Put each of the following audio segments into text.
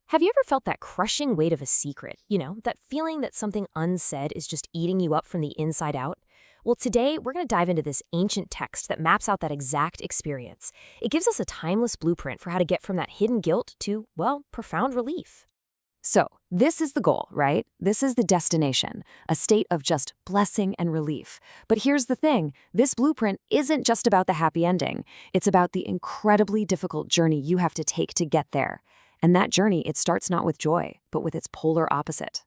Have you ever felt that crushing weight of a secret? That feeling that something unsaid is just eating you up from the inside out? Well, today we're going to dive into this ancient text that maps out that exact experience. It gives us a timeless blueprint for how to get from that hidden guilt to, well, profound relief. So, this is the goal, right? This is the destination, a state of just blessing and relief. But here's the thing, this blueprint isn't just about the happy ending. It's about the incredibly difficult journey you have to take to get there. And that journey, it starts not with joy, but with its polar opposite.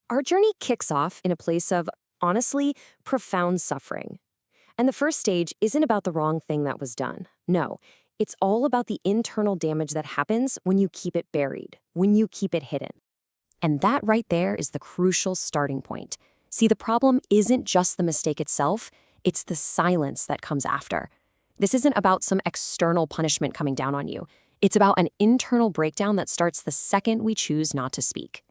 Our journey kicks off in a place of, honestly, profound suffering. And the first stage isn't about the wrong thing that was done. No, it's all about the internal damage that happens when you keep it buried, when you keep it hidden. And that right there is the crucial starting point. See, the problem isn't just the mistake itself, it's the silence that comes after. This isn't about some external punishment coming down on you. It's about an internal breakdown that starts the second we choose not to speak.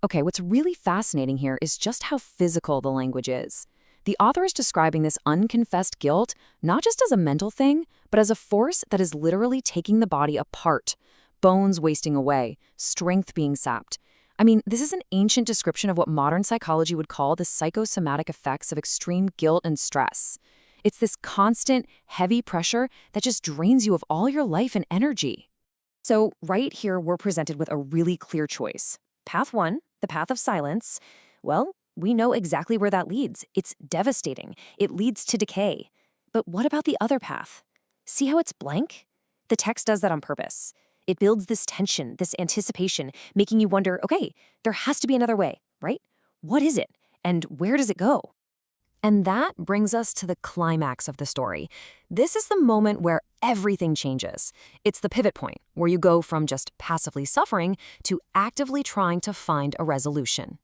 Okay, what's really fascinating here is just how physical the language is. The author is describing this unconfessed guilt not just as a mental thing, but as a force that is literally taking the body apart, bones wasting away, strength being sapped. I mean, this is an ancient description of what modern psychology would call the psychosomatic effects of extreme guilt and stress. It's this constant, heavy pressure that just drains you of all your life and energy. So right here, we're presented with a really clear choice. Path 1, the path of silence, well, we know exactly where that leads. It's devastating. It leads to decay. But what about the other path? See how it's blank? The text does that on purpose. It builds this tension, this anticipation, making you wonder, okay, there has to be another way, right? What is it? And where does it go? And that brings us to the climax of the story. This is the moment where everything changes. It's the pivot point, where you go from just passively suffering to actively trying to find a resolution.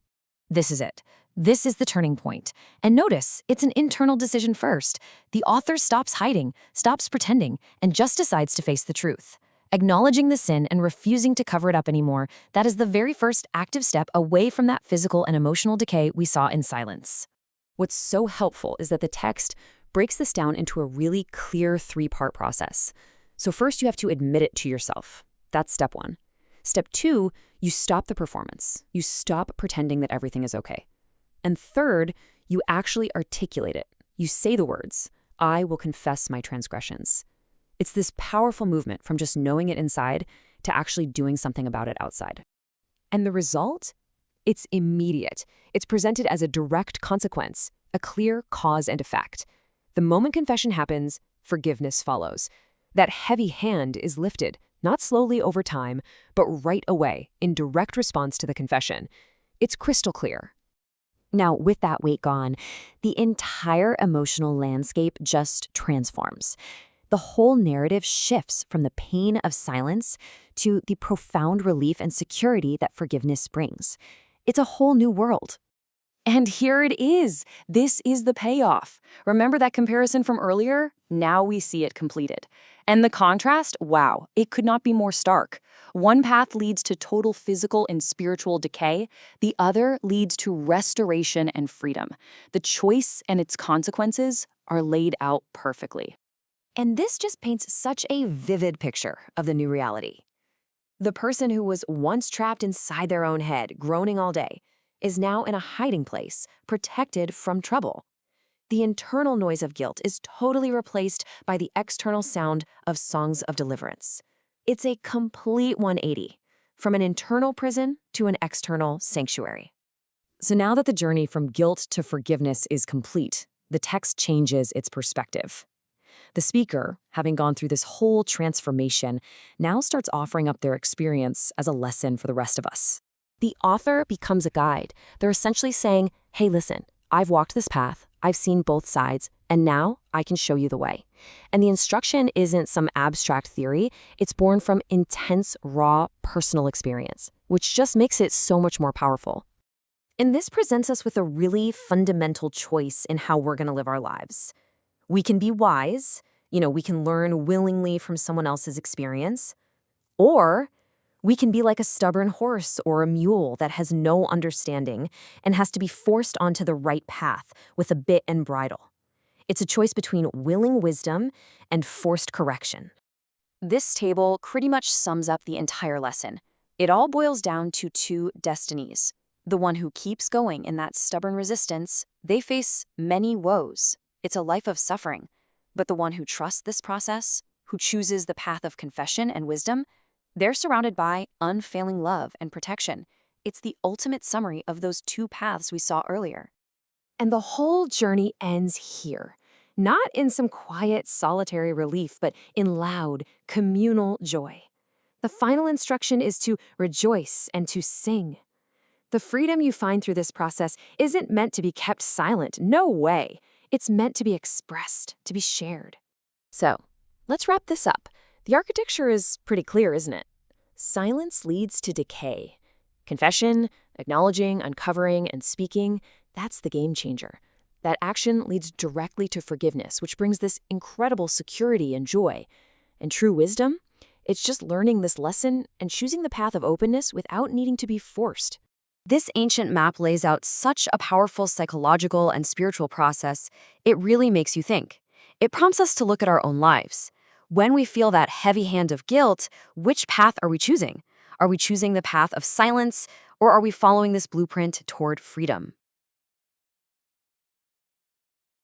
This is it. This is the turning point. And notice, it's an internal decision first. The author stops hiding, stops pretending, and just decides to face the truth. Acknowledging the sin and refusing to cover it up anymore, that is the very first active step away from that physical and emotional decay we saw in silence. What's so helpful is that the text breaks this down into a really clear three-part process. So first, you have to admit it to yourself. That's step 1. Step 2, you stop the performance. You stop pretending that everything is okay. And third, you actually articulate it. You say the words, "I will confess my transgressions." It's this powerful movement from just knowing it inside to actually doing something about it outside. And the result? It's immediate. It's presented as a direct consequence, a clear cause and effect. The moment confession happens, forgiveness follows. That heavy hand is lifted, not slowly over time, but right away, in direct response to the confession. It's crystal clear. Now, with that weight gone, the entire emotional landscape just transforms. The whole narrative shifts from the pain of silence to the profound relief and security that forgiveness brings. It's a whole new world. And here it is. This is the payoff. Remember that comparison from earlier? Now we see it completed. And the contrast, wow, it could not be more stark. One path leads to total physical and spiritual decay. The other leads to restoration and freedom. The choice and its consequences are laid out perfectly. And this just paints such a vivid picture of the new reality. The person who was once trapped inside their own head, groaning all day, is now in a hiding place, protected from trouble. The internal noise of guilt is totally replaced by the external sound of songs of deliverance. It's a complete 180, from an internal prison to an external sanctuary. So now that the journey from guilt to forgiveness is complete, the text changes its perspective. The speaker, having gone through this whole transformation, now starts offering up their experience as a lesson for the rest of us. The author becomes a guide. They're essentially saying, hey, listen, I've walked this path, I've seen both sides, and now I can show you the way. And the instruction isn't some abstract theory, it's born from intense, raw, personal experience, which just makes it so much more powerful. And this presents us with a really fundamental choice in how we're going to live our lives. We can be wise, we can learn willingly from someone else's experience, or we can be like a stubborn horse or a mule that has no understanding and has to be forced onto the right path with a bit and bridle. It's a choice between willing wisdom and forced correction. This table pretty much sums up the entire lesson. It all boils down to two destinies. The one who keeps going in that stubborn resistance, they face many woes. It's a life of suffering. But the one who trusts this process, who chooses the path of confession and wisdom, they're surrounded by unfailing love and protection. It's the ultimate summary of those two paths we saw earlier. And the whole journey ends here. Not in some quiet, solitary relief, but in loud, communal joy. The final instruction is to rejoice and to sing. The freedom you find through this process isn't meant to be kept silent. No way. It's meant to be expressed, to be shared. So, let's wrap this up. The architecture is pretty clear, isn't it? Silence leads to decay. Confession, acknowledging, uncovering, and speaking, that's the game changer. That action leads directly to forgiveness, which brings this incredible security and joy. And true wisdom? It's just learning this lesson and choosing the path of openness without needing to be forced. This ancient map lays out such a powerful psychological and spiritual process, it really makes you think. It prompts us to look at our own lives. When we feel that heavy hand of guilt, which path are we choosing? Are we choosing the path of silence, or are we following this blueprint toward freedom?